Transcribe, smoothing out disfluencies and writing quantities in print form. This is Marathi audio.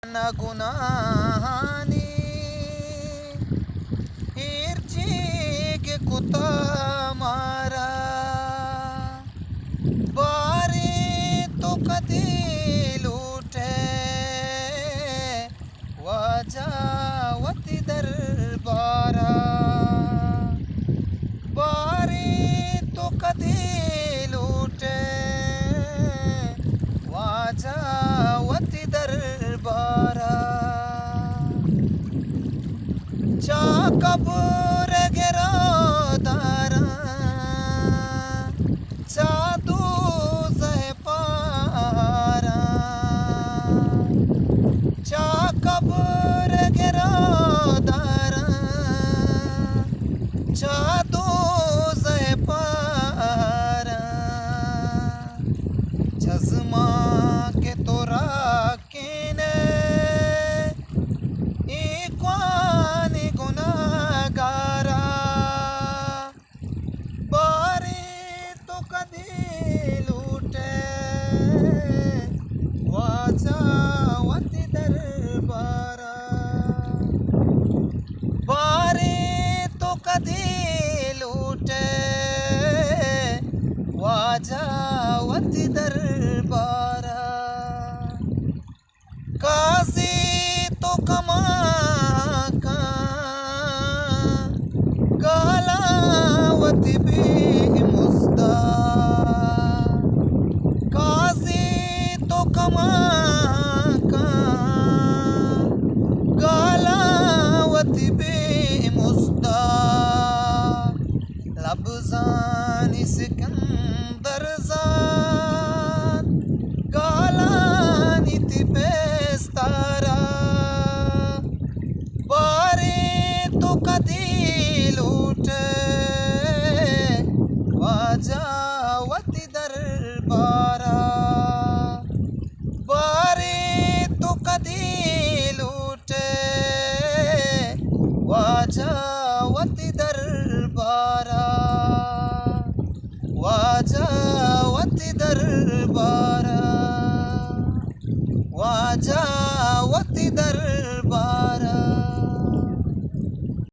गुनाहानी हिरची कुता मारा बारी तो कदी लूटे वजावती दरबारा बारी तो कदी लूटे वजावती दरबारा चा कबूर गिरा दारा जादू से पारा चा कबूर गिरा दारा जादू से पारा जज्मा के तोरा किने इक्वानी गुनागारा बारी तो कदी लूटे वजावती दरबारा बारी तो कदी लूटे वजावती दरबारा काजी तो कमा का कालावती भी मुस्ता काजी तो कमा का कालावती भी मुस्ता लबजान सिकंदर जान कालानी पेस्तारा बारी तो कदी लूटे वजावती दरबारा बारी तो कदी लूटे वजावती